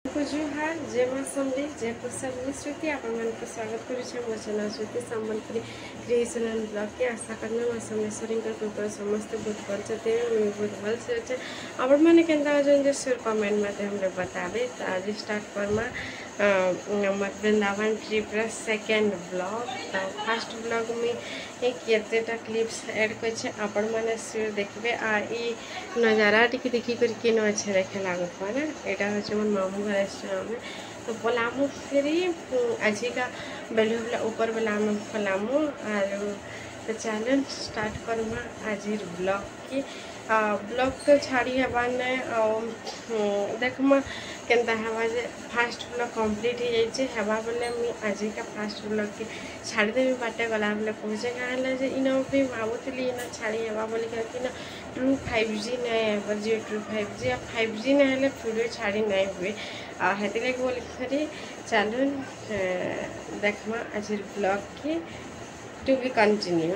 जुहार जय मां समली जय प्रसाद श्रुति आपण स्वागत करुचे मो channel Shruti Sambalpuri creation and blog के आशा करना मां सोमेश्वरी कृपा समस्त बहुत भल छते बहुत भल से अच्छे आपण मैंने केंता जे शेयर कमेंट माध्यम रे बताबे तो आज स्टार्ट करमा हमर वृंदावन ट्रिप रा सेकंड ब्लॉग। तो फर्स्ट ब्लॉग में केतेटा क्लिप्स ऐड करछे आपण माने शेयर देखबे आ ई नजारा टिके देखि कर के न अच्छे देखे लागत ना एटा होचे मन मामू घर में। तो पलामू फिर आज का बेलुला ऊपर बेला हम पलामू और तो चैनल स्टार्ट करमा आज ब्लॉग की ब्लॉग तो छाड़ी हबार ने देखमा केनता हवा जे फास्ट ब्लॉग कंप्लीट हो जाइए हवा बोले मुझे आज का फास्ट ब्लॉग की छाड़ी देवी बाटे गला बोले पहुँचे कहाँ जे इन भी भावुली इन छाड़ी हवा बोली कि ट्रू 5G नहीं जियो ट्रू 5G 5G नहीं वीडियो छाड़ी नहीं हुए हेती बोली फिर चलो देखमा आज ब्लॉग की टू बी कंटिन्यू।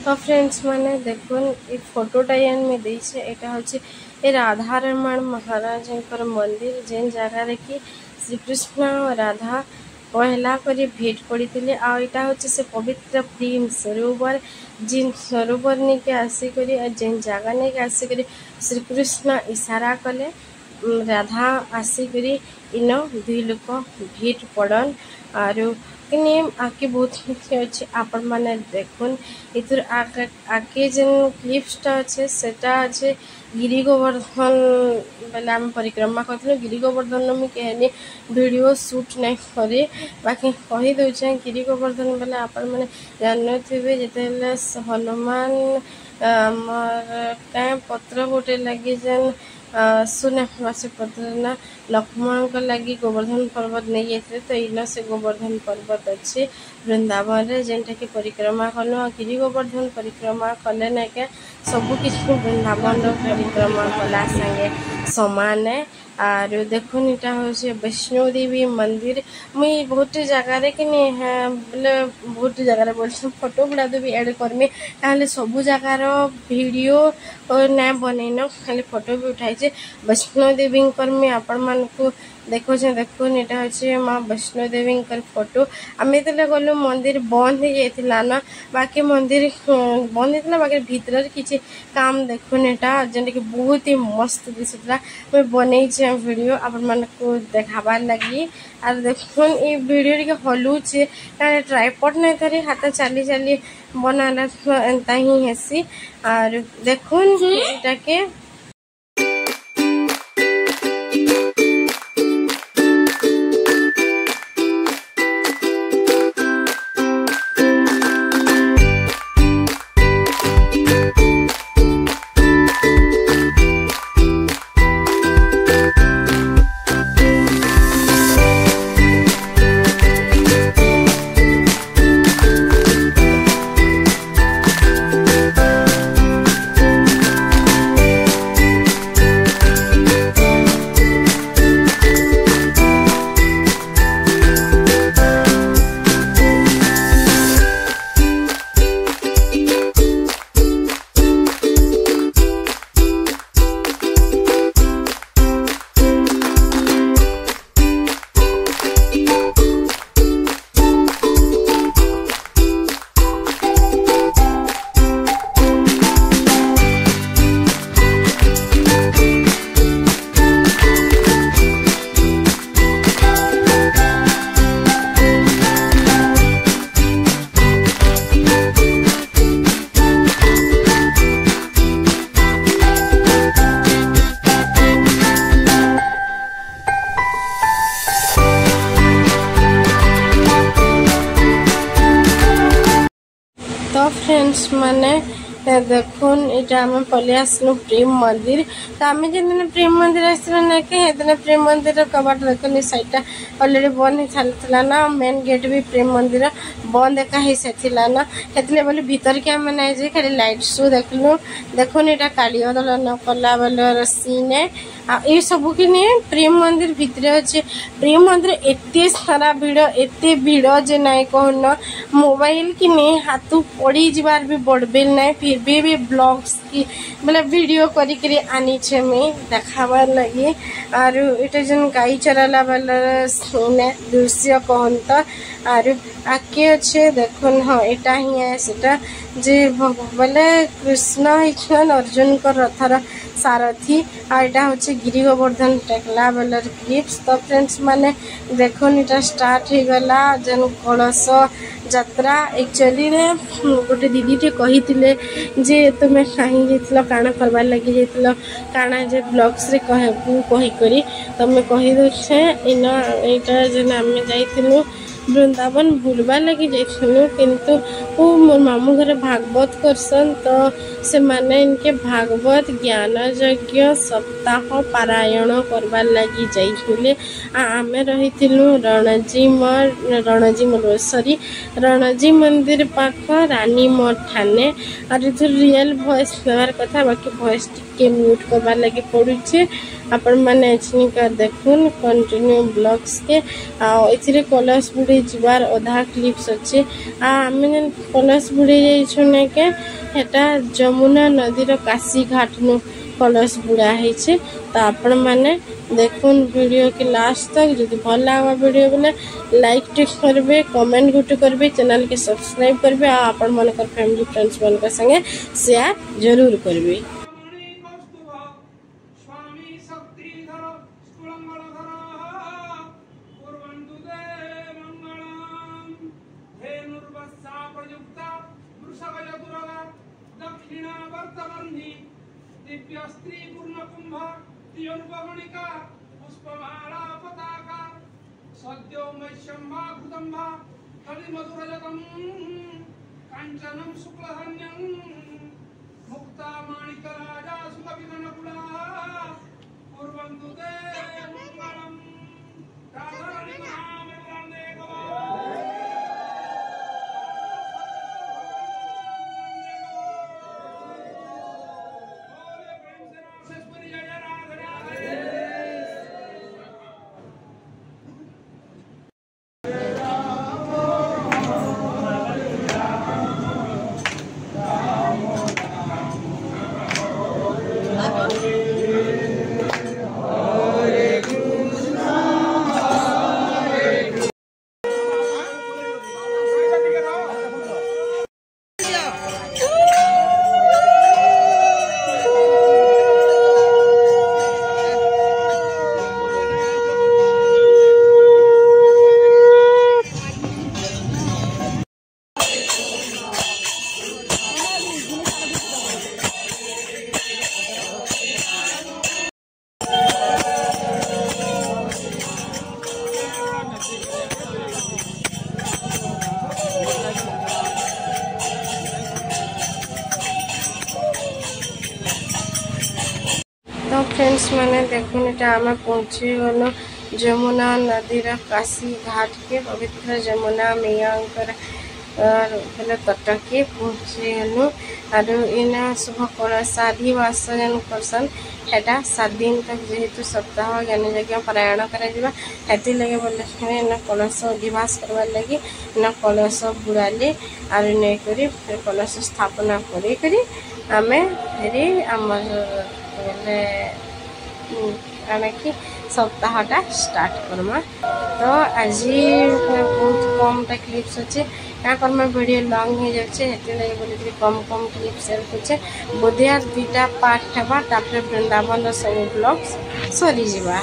तो फ्रेंड्स मैंने देखुन ये फोटोटा में देछे एटा होचे ए राधा रमण महाराज मंदिर जेन जगह कि श्री कृष्ण और राधा पहला करी भेट पड़ी आ इटा होचे से पवित्र प्रेम सरोवर जिन सरोवर ने के आसी करी जेन जगह ने के आसी करी श्री कृष्ण इशारा कले राधा आसी करी इन दुई लोक भेट पड़न आरो आके बहुत अच्छे अच्छे आपण माने देखुन इधर आके जेन क्लिप्सटा अच्छे सेटा अच्छे गिरी गोवर्धन बेले आम परिक्रमा करते गिरी गोवर्धन में कहनी वीडियो शूट नहीं करे बाकी कही दौचे गिरी गोवर्धन बेले आपण माने जानथे जिते हनुमान क्या पत्र गोटे लगी जेन सुने से पत्र ना लक्ष्मण को लगी गोवर्धन पर्वत नहीं जाते तो इन से गोवर्धन पर्वत अच्छे वृंदावन रे जेनटा कि परिक्रमा कलु गिरी गोवर्धन परिक्रमा कले ना क्या सबू किसी वृंदावन परिक्रमा कला संगे समान है और देखुन इटा होचे वैष्णो देवी मंदिर मुई बहुत जगह कि बोले बहुत जगह बोल फोटो गुड़ा भी एड करमी ताले सबू जगार वीडियो ना बनईन खाली फोटो भी उठाई वैष्णो देवी करमी आपण मान को देखो देखुन इटा होचे माँ वैष्णो देवी फोटो आम जो गलु मंदिर बंद हो जाता ना बाकी मंदिर बंद होता बाकी भीतर किसी काम देखुन इटा जेनटा कि बहुत ही मस्त दिशा मुझे बनई वीडियो आपण मान को देखाबार लगी और देखुन ये वीडियो टी हलुचे ट्राइपॉड नहीं थरी हाथ चली चली बनाला एंता ही हेसी और देखुन इटा के तो फ्रेंड्स मैंने देखुन इटा आम पलि आसलु प्रेम मंदिर तो आम जिन प्रेम मंदिर आसने प्रेम मंदिर कबाट देखुन साइटा अलरेडी बंद हो सारी ना मेन गेट भी प्रेम मंदिर बंद एका हो सारी ना हेतले बोले भीतर के आम नहीं खाली लाइट शो देखलु देखुन इटा काली दलन कला बेलर सीन ये सब कि नहीं प्रेम मंदिर भितर अच्छे प्रेम मंदिर एते सारा भीड़ जे नाई कहन मोबाइल कि नहीं हाथ पड़ी जीवार भी बड़बेल ना फिर भी ब्लॉग्स की मतलब वीडियो करी आनी छे मैं देखाबार लगी और ये जन गाई चराला वाला दृश्य कहन तो और आगे अच्छे देखुन हाँ यहाँ ही है सेटा जे बोले कृष्ण हिन अर्जुन को रथर सारथी और यहाँ हूँ गिरी गोवर्धन टेकला बेलर क्लिप्स। तो फ्रेंड्स माने देखुन इटा स्टार्ट हो गला जन कलश यात्रा एक्चुअली गोटे दीदी टे कही जे तुम्हें कहीं जाइल काण करवार लगी जाइल काण जे ब्लॉग्स रे कहीकरी तुम्हें कही दे इन यहाँ जेन आम जाइलु वृंदावन बुलवा लगी जाइलु किंतु मोर मामू घर भागवत करसन तो से माने इनके भागवत ज्ञान यज्ञ सप्ताह पारायण करवार लगी जाइले आमे रहिथिलु रणजी मंदिर पाख रानी मठ ठाने और इधर रियल वॉइस देवार कथा बाकी वॉइस टिके म्यूट करवार लगी पड़ुछे आपण माने का देखुन कंटिन्यू ब्लॉग्स के ए कलश बुड़े जीवार अधा क्लिप्स अच्छे आम कलश बुड़े जाइछुने के हेटा जमुना नदीर काशी घाट नु कलश बुड़ा है तो आपण माने देखुन वीडियो के लास्ट तक जब भल लगा वीडियो बोले लाइक टिक करेंगे कमेंट गुटे करेंगे चैनल के सब्सक्राइब करेंगे आपण मन फैमिली फ्रेंड्स मन संगे शेयर जरूर करेंगे। दिव्यस्त्री पूर्ण कुंभ दियोनुपगणिका पुष्पमाला पताका सद्यो मैशंभा भूतंभा कलि मधुरजतम कांचनम शुक्लधन्यं मुक्ता माणिकराजा सुखविघ्नकुला कुर्वन्तु ते मंगलम राधारणी महामृतान्ते गवा तो फ्रेंड्स मैंने देखुन इटा आम पहुँची गलु जमुना नदीर काशी घाट के पवित्र जमुना मैया तट के पहुँची गलु और इन शुभ कलश आदिवास जन करसन हेटा 7 दिन तक जेहेतु सप्ताह ज्ञान यज्ञ पारायण कर लगे बोले इन कलश अधिवास करवार लगी इन कलश बुड़ाली और नहीं कलश स्थापना करी आमे फेरी आमर कि सप्ताहटा स्टार्ट करमा। तो आज बहुत कम टा क्लिप्स अच्छे क्या करमा वीडियो लॉन्ग हो जाए लगे बोले कम कम क्लिप्स रखुचे बोधे 2टा पार्ट हेबा तापर वृंदावन सब ब्लॉग्स सरी जीवा।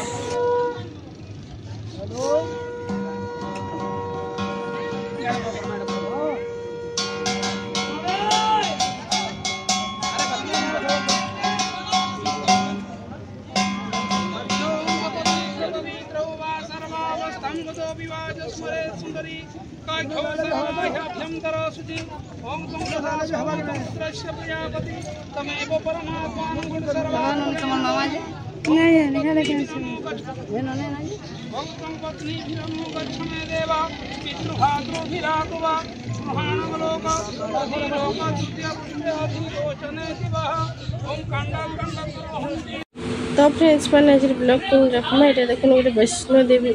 तो फ्रेंड्स मैंने आज ब्लॉग को रखना ये देखो गोटे वैष्णोदेवी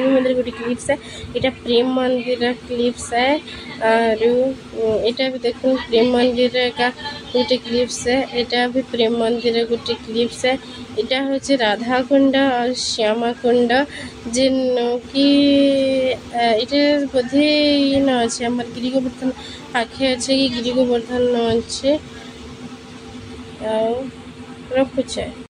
मंदिर गोटे क्लिप्स है यहाँ प्रेम मंदिर क्लिप्स है और यहाँ भी देखो प्रेम मंदिर का गोटे क्लिप्स है यहाँ भी प्रेम मंदिर गोटे क्लिप्स है यहाँ हूँ राधा कुंड और श्यामा कुंड जेन कि ये बोधे ये न अच्छे आम गिरी गोवर्धन पाखे अच्छे कि गिरी गोवर्धन अच्छे रखुचे।